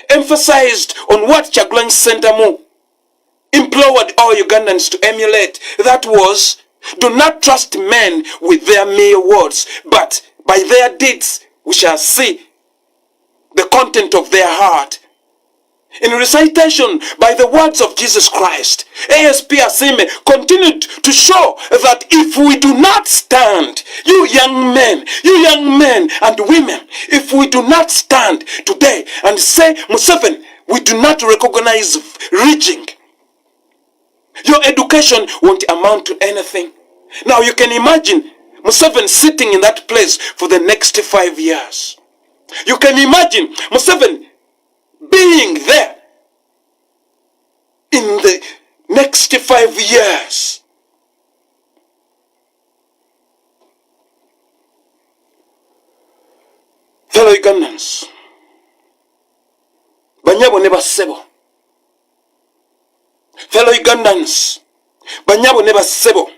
emphasized on what Kyagulanyi Ssentamu implored all Ugandans to emulate. That was, do not trust men with their mere words, but by their deeds we shall see the content of their heart. In recitation by the words of Jesus Christ, ASP Asime continued to show that if we do not stand, you young men and women, if we do not stand today and say, Museveni, we do not recognize rigging, your education won't amount to anything. Now you can imagine Museveni sitting in that place for the next 5 years. You can imagine Museveni being there in the next 5 years. Fellow Ugandans, banyabo ne bassebo. Fellow Ugandans, banyabo ne bassebo.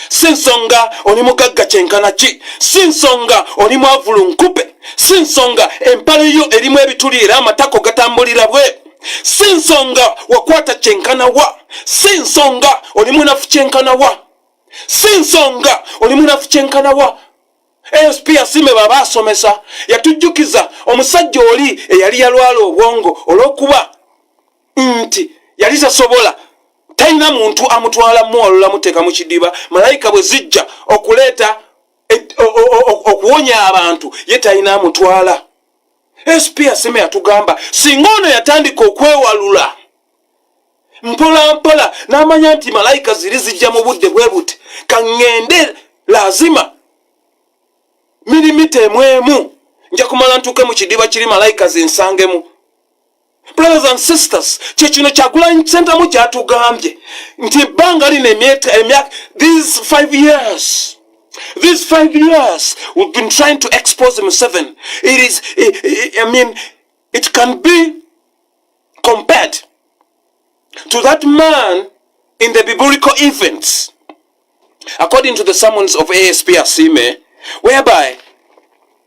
Sinsonga oli mugagga kyenkana ki, sinsonga oli mwavulu nkupe, sinsonga empale yo erimu ebituli era amatako gatambulira bwe, sinsonga wakwata kyenkana wa, sinsonga oli munafu kyenkana wa, sinsonga oli munafu kyenkana wa. ASP Asime baba asomesa yatujjukiza omusajja oli eyali yalwala obwongo olw'okuba nti yali tasobola, talina muntu amutwala muwalula muteeka mu kidiba, malayika bwe zijja okuleeta okuwonya abantu ye talina amutwala. ASP Asime yatugamba singa ono yatandika okwewalula mpola mpola n'amanya nti malayika ziri zijja mu budde bwe buti, kaŋŋende lazima milimita emu nja kumala ntuuke mu kidiba kiri malayika zinsangemu. Brothers and sisters, kyekino Kyagulanyi Ssentamu kyatugambye nti ebbanga lino emyaka, these 5 years we've been trying to expose Museveni. It can be compared to that man in the biblical events, according to the sermons of ASP Asime, whereby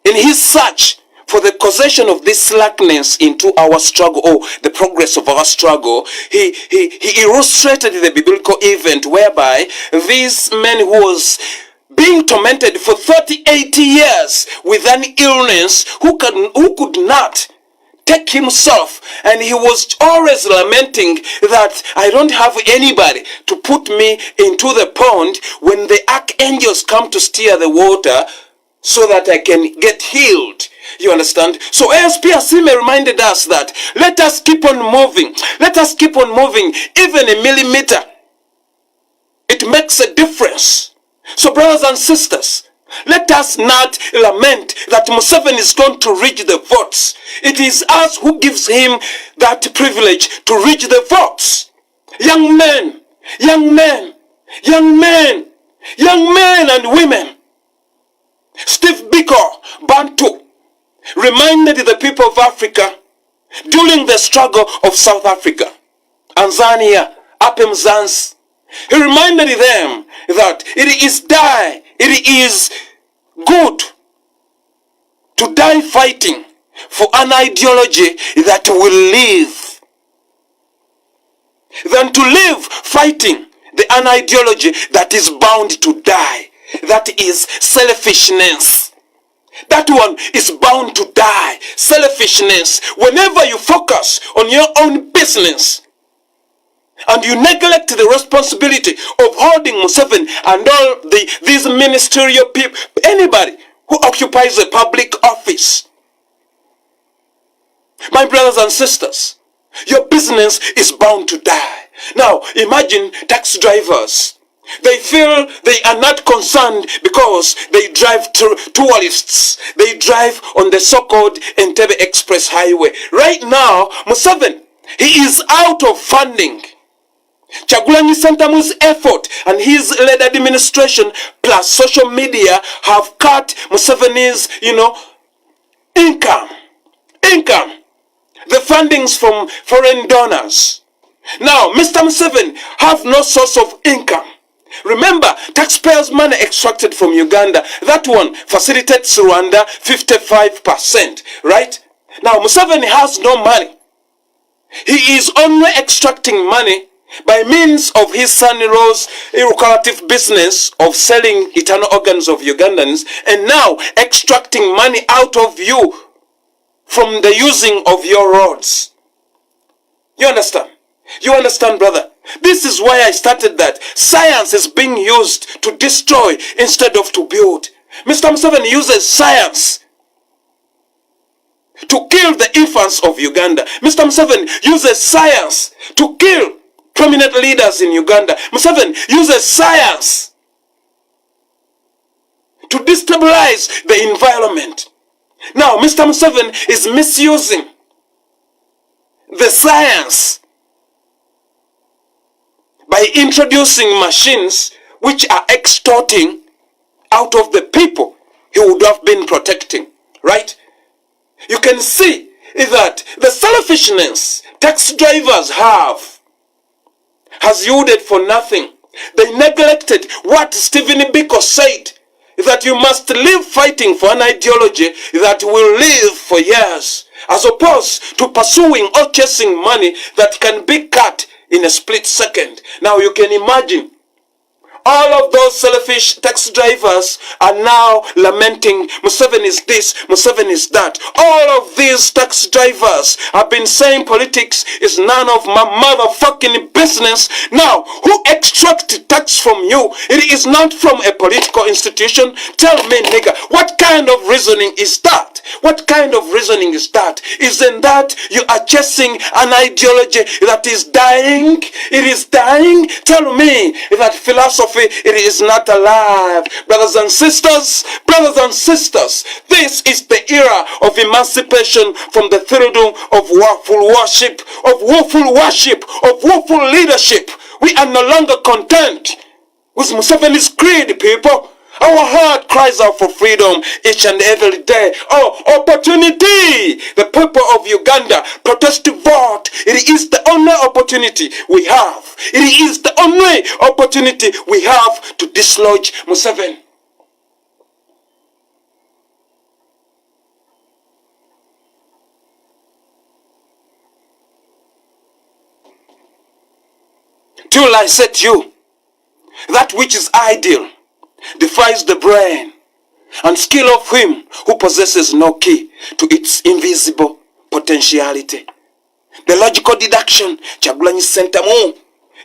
in his search for the causation of this slackness into our struggle, or the progress of our struggle, he illustrated the biblical event whereby this man who was being tormented for 38 years with an illness, who could not take himself, and he was always lamenting that I don't have anybody to put me into the pond when the archangels come to steer the water so that I can get healed. You understand? So ASP Asime reminded us that let us keep on moving. Let us keep on moving. Even a millimeter, it makes a difference. So brothers and sisters, let us not lament that Museveni is going to reach the votes. It is us who gives him that privilege to reach the votes. Young men and women. Steve Biko Bantu reminded the people of Africa during the struggle of South Africa, Tanzania, Apemzans. He reminded them that it is good to die fighting for an ideology that will live than to live fighting an ideology that is bound to die. That is selfishness. That one is bound to die. Selfishness. Whenever you focus on your own business and you neglect the responsibility of holding Museveni and all these ministerial people, anybody who occupies a public office. My brothers and sisters, your business is bound to die. Now, imagine taxi drivers. They feel they are not concerned because they drive tourists. They drive on the so-called Entebbe Express Highway. Right now, Museveni, he is out of funding. Kyagulanyi Ssentamu's effort and his led administration plus social media have cut Museveni's, income. The fundings from foreign donors. Now, Mr. Museveni have no source of income. Remember, taxpayers' money extracted from Uganda, that one facilitates Rwanda 55%, right? Now, Museveni has no money. He is only extracting money by means of his son-in-law's lucrative business of selling internal organs of Ugandans, and now extracting money out of you from the using of your roads. You understand? You understand, brother? This is why I started that. Science is being used to destroy instead of to build. Mr. Museveni uses science to kill the infants of Uganda. Mr. Museveni uses science to kill prominent leaders in Uganda. Museveni uses science to destabilize the environment. Now, Mr. Museveni is misusing the science by introducing machines which are extorting out of the people he would have been protecting, right? You can see that the selfishness taxi drivers has yielded for nothing. They neglected what Stephen Biko said, that you must live fighting for an ideology that will live for years, as opposed to pursuing or chasing money that can be cut in a split second. Now you can imagine, all of those selfish taxi drivers are now lamenting, Museveni is this, Museveni is that. All of these taxi drivers have been saying politics is none of my motherfucking business. Now, who extracted tax from you? It is not from a political institution. Tell me, nigga, what kind of reasoning is that? What kind of reasoning is that? Isn't that you are chasing an ideology that is dying? It is dying? Tell me that philosophy, it is not alive. Brothers and sisters, this is the era of emancipation from the thraldom of woeful worship, of woeful leadership. We are no longer content with Museveni's creed, people. Our heart cries out for freedom each and every day. Oh, opportunity! The people of Uganda, protest to vote. It is the only opportunity we have. It is the only opportunity we have to dislodge Museveni. Till I set you, that which is ideal defies the brain and skill of him who possesses no key to its invisible potentiality. The logical deduction, Kyagulanyi Ssentamu,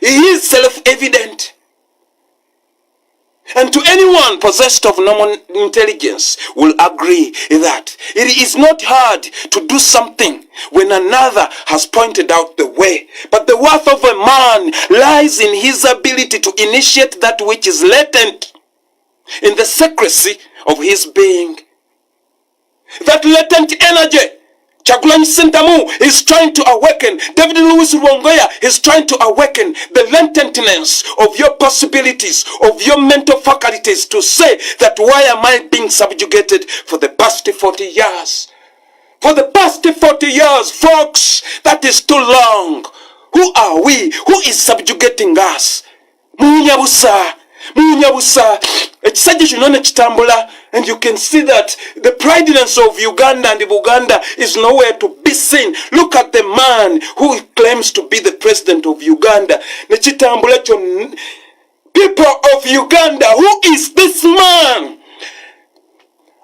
is self-evident. And to anyone possessed of normal intelligence will agree that it is not hard to do something when another has pointed out the way. But the worth of a man lies in his ability to initiate that which is latent in the secrecy of his being. That latent energy, Kyagulanyi Ssentamu is trying to awaken. David Louis Rwongoya is trying to awaken the latentness of your possibilities, of your mental faculties, to say that why am I being subjugated for the past 40 years? For the past 40 years, folks, that is too long. Who are we? Who is subjugating us? Munyabusa. Ekisajja kino ne kitambula, and you can see that the prideness of Uganda and Buganda is nowhere to be seen. Look at the man who claims to be the president of Uganda. Ne kitambula kyo. People of Uganda, who is this man?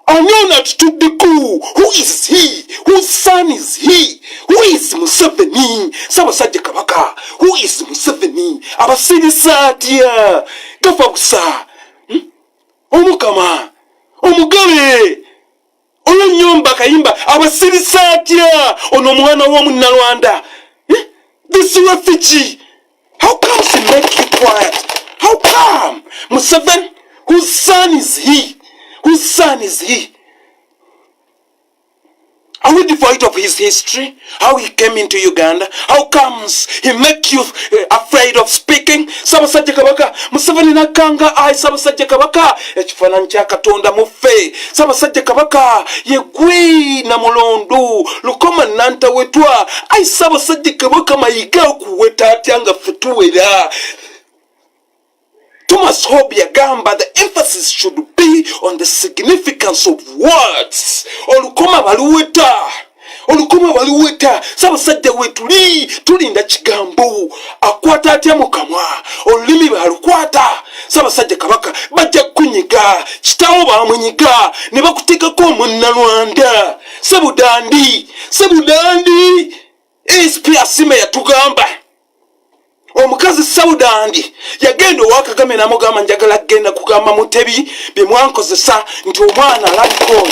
Anyona Tutudiku, who is he? Whose son is he? Who is Museveni? Ssaabasajja Kabaka, who is Museveni? Abasirisa atya? Gafa busa. Omukama omugabe oyo nyomba kayimba abasirisa atya ono mwana w'omunnalwanda. This refugee, how come she make you quiet? How come? Museveni, whose son is he? Whose son is he? Are we devoid of his history? How he came into Uganda? How comes he make you afraid of speaking? Sabasajja Kabaka, Museveni nakanga ai Sabasajja Kabaka, ekifaananyi kya Katonda mufe. Sabasajja Kabaka, ye gwe na mulondo, lukoma nanta wetwa, ai Sabasajja Kabaka mayiga okuweta atya nga ffe tuwera. Thomas Hobbes yagamba the emphasis should be on the significance of words. Olukoma baluweta Sabasajja wetuli tulinda kigambo akwata atya mu kamwa olulimi balukwata. Sabasajja Kabaka bajja kunyiga kitawo bamunyiga ne bakuteekako omunnalwanda. Sebudandi SP Asime yatugamba omukazi Sabudandi yagenda owakagame namugamba njagala genda kugamba Mutebi bye mwankozesa nti omwana aliko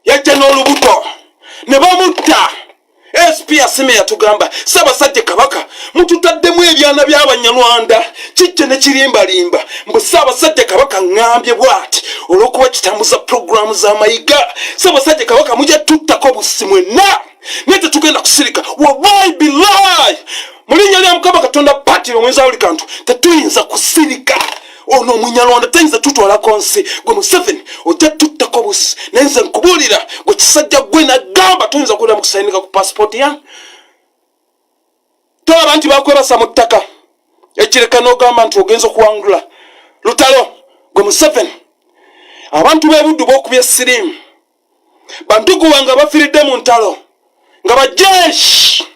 yajja n'olubuto ne bamutta. SP Asime yatugamba Sabasajja Kabaka mututaddemu ebyana by'Abanyarwanda kijja ne kirimbalimba mbu Sabasajja Kabaka ngambye bwati olw'okuba kitambuza programu z'amayiga. Sabasajja Kabaka mujja tuttako busi mwenna naye tetugenda kusirika. Wallahi billahi mulinnya lya Mukama Katonda pati omwenzi buli kantu tetuyinza kusirika. Ono Omunyarwanda tayinza tutwalako nsi. Gwe Museveni ojja tuttako busi naye nze nkubuulira gwe kisajja gwe nagamba toyinza kuwulira mu kusayinika ku pasipoti yange. Tolaba nti bakwebasa mu ttaka ekireka n'ogamba nti ogenza okuwangula lutalo. Gwe Museveni abantu b'ebuddu b'okubya siriimu bantugu wange bafiridde mu ntalo nga bajeshi